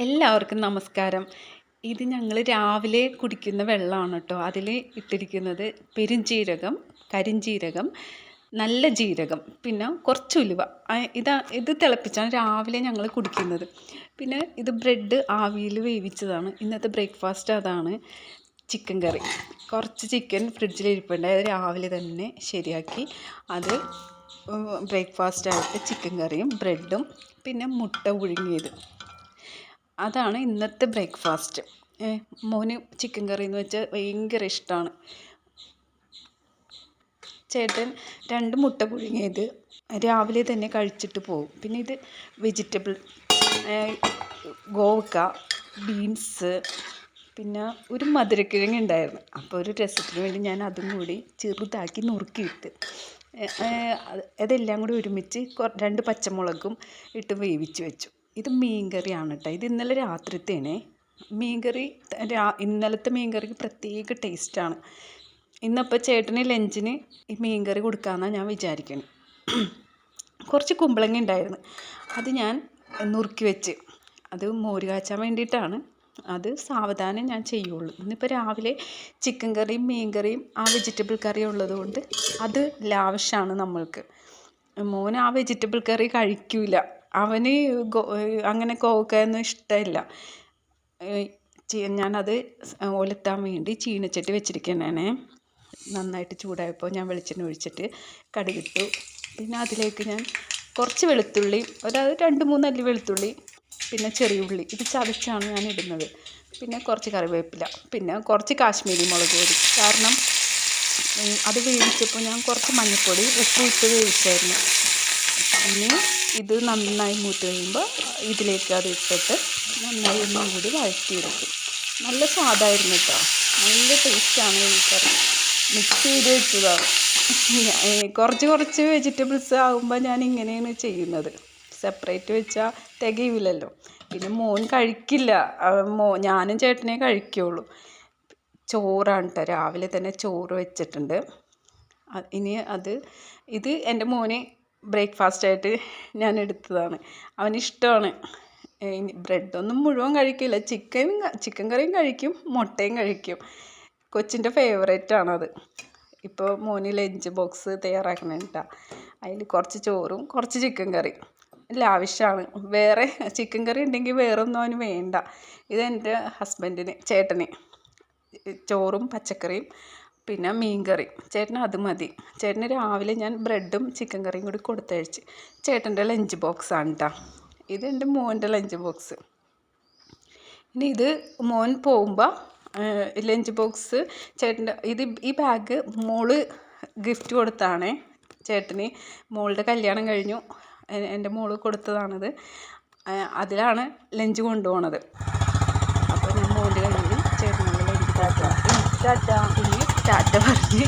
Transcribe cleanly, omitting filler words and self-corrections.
എല്ലാവർക്കും നമസ്കാരം. ഇത് ഞങ്ങൾ രാവിലെ കുടിക്കുന്ന വെള്ളമാണ് കേട്ടോ. അതിൽ ഇട്ടിരിക്കുന്നത് പെരുംജീരകം, കരിഞ്ജീരകം, നല്ല ജീരകം, പിന്നെ കുറച്ച് ഉലുവ. ഇത് തിളപ്പിച്ചാണ് രാവിലെ ഞങ്ങൾ കുടിക്കുന്നത്. പിന്നെ ഇത് ബ്രെഡ് ആവിയിൽ വേവിച്ചതാണ്. ഇന്നത്തെ ബ്രേക്ക്ഫാസ്റ്റ് അതാണ്. ചിക്കൻ കറി, കുറച്ച് ചിക്കൻ ഫ്രിഡ്ജിലിരിപ്പുണ്ട്. അത് രാവിലെ തന്നെ ശരിയാക്കി അത് ബ്രേക്ക്ഫാസ്റ്റായിട്ട് ചിക്കൻ കറിയും ബ്രെഡും പിന്നെ മുട്ട പുഴുങ്ങിയത്, അതാണ് ഇന്നത്തെ ബ്രേക്ക്ഫാസ്റ്റ്. മോന് ചിക്കൻ കറി എന്ന് വെച്ചാൽ ഭയങ്കര ഇഷ്ടമാണ്. ചേട്ടൻ 2 മുട്ട പുഴുങ്ങിയത് രാവിലെ തന്നെ കഴിച്ചിട്ട് പോകും. പിന്നെ ഇത് വെജിറ്റബിൾ, ഗോവക്ക, ബീൻസ്, പിന്നെ ഒരു മധുരക്കിഴങ്ങ് ഉണ്ടായിരുന്നു. അപ്പോൾ ഒരു രസത്തിന് വേണ്ടി ഞാൻ അതും കൂടി ചെറുതാക്കി നുറുക്കിയിട്ട് അതെല്ലാം കൂടി ഒരുമിച്ച് 2 പച്ചമുളകും ഇട്ട് വേവിച്ച് വെച്ചു. ഇത് മീൻ കറിയാണ് കേട്ടോ. ഇത് ഇന്നലെ രാത്രിത്തേനെ മീൻ കറി. ഇന്നലത്തെ മീൻ കറിക്ക് പ്രത്യേക ടേസ്റ്റാണ്. ഇന്നപ്പോൾ ചേട്ടന് ലഞ്ചിന് ഈ മീൻ കറി കൊടുക്കാമെന്നാണ് ഞാൻ വിചാരിക്കുന്നത്. കുറച്ച് കുമ്പളങ്ങ ഉണ്ടായിരുന്നു, അത് ഞാൻ നുറുക്കി വെച്ച്. അത് മോര് കാച്ചാൻ വേണ്ടിയിട്ടാണ്. അത് സാവധാനം ഞാൻ ചെയ്യുള്ളൂ. ഇന്നിപ്പോൾ രാവിലെ ചിക്കൻ കറിയും മീൻ കറിയും ആ വെജിറ്റബിൾ കറിയും ഉള്ളതുകൊണ്ട് അത് ലാവിഷാണ് നമ്മൾക്ക്. മോന് ആ വെജിറ്റബിൾ കറി കഴിക്കില്ല. അവന് അങ്ങനെ കോവക്കായൊന്നും ഇഷ്ടമില്ല. ഞാനത് ഒലത്താൻ വേണ്ടി ചീനച്ചട്ടി വെച്ചിരിക്കുന്നതാണ്. നന്നായിട്ട് ചൂടായപ്പോൾ ഞാൻ വെളിച്ചെണ്ണ ഒഴിച്ചിട്ട് കടുകിട്ടു. പിന്നെ അതിലേക്ക് ഞാൻ കുറച്ച് വെളുത്തുള്ളി, 2-3 അല്ലി വെളുത്തുള്ളി, പിന്നെ ചെറിയ ഉള്ളി, ഇത് ചതച്ചാണ് ഞാൻ ഇടുന്നത്. പിന്നെ കുറച്ച് കറിവേപ്പില, പിന്നെ കുറച്ച് കാശ്മീരി മുളക് പൊടി. കാരണം അത് വേവിച്ചപ്പോൾ ഞാൻ കുറച്ച് മഞ്ഞൾപ്പൊടി ഉപ്പ് ഇട്ട് വേവിച്ചായിരുന്നു. ഇനി ഇത് നന്നായി മൂത്ത് കഴിയുമ്പോൾ ഇതിലേക്ക് അത് ഇട്ടിട്ട് നന്നായി ഒന്നും കൂടി വഴറ്റിയെടുക്കും. നല്ല സ്വാദായിരുന്നു കേട്ടോ. നല്ല ടേസ്റ്റാണ് ഈ കറി. മിക്സ് ചെയ്ത് വെച്ചതാണ്. കുറച്ച് വെജിറ്റബിൾസ് ആകുമ്പോൾ ഞാൻ ഇങ്ങനെയാണ് ചെയ്യുന്നത്. സെപ്പറേറ്റ് വെച്ചാൽ തികയില്ലല്ലോ. പിന്നെ മോൻ കഴിക്കില്ല. ഞാനും ചേട്ടനെ കഴിക്കുകയുള്ളൂ. ചോറാണ് കേട്ടോ. രാവിലെ തന്നെ ചോറ് വെച്ചിട്ടുണ്ട്. ഇനി ഇത് എൻ്റെ മോനെ ബ്രേക്ക്ഫാസ്റ്റായിട്ട് ഞാൻ എടുത്തതാണ്. അവനിഷ്ടമാണ്. ബ്രെഡൊന്നും മുഴുവൻ കഴിക്കില്ല. ചിക്കൻ കറിയും കഴിക്കും, മുട്ടയും കഴിക്കും. കൊച്ചിൻ്റെ ഫേവറേറ്റാണത്. ഇപ്പോൾ മോന് ലഞ്ച് ബോക്സ് തയ്യാറാക്കണേട്ടാ. അതിൽ കുറച്ച് ചോറും കുറച്ച് ചിക്കൻ കറി ലാവിഷാണ്. വേറെ ചിക്കൻ കറി ഉണ്ടെങ്കിൽ വേറൊന്നും അവന് വേണ്ട. ഇതെൻ്റെ ഹസ്ബൻഡിന്, ചേട്ടന് ചോറും പച്ചക്കറിയും പിന്നെ മീൻ കറി. ചേട്ടന് അത് മതി. ചേട്ടന് രാവിലെ ഞാൻ ബ്രെഡും ചിക്കൻ കറിയും കൂടി കൊടുത്തയച്ച്. ചേട്ടൻ്റെ ലഞ്ച് ബോക്സാണ് കേട്ടോ. ഇത് എൻ്റെ മോൻ്റെ ലഞ്ച് ബോക്സ്. ഇനി ഇത് മോൻ പോകുമ്പോൾ ലഞ്ച് ബോക്സ് ചേട്ടൻ്റെ ഈ ബാഗ് മോള് ഗിഫ്റ്റ് കൊടുത്താണ് ചേട്ടന്. മോളുടെ കല്യാണം കഴിഞ്ഞു, എൻ്റെ മോള് കൊടുത്തതാണിത്. അതിലാണ് ലഞ്ച് കൊണ്ടുപോകണത്. അപ്പോൾ ഞാൻ മോൻ്റെ കയ്യിൽ ചേട്ടനുള്ള ലഞ്ച് ടാറ്റ പറഞ്ഞ്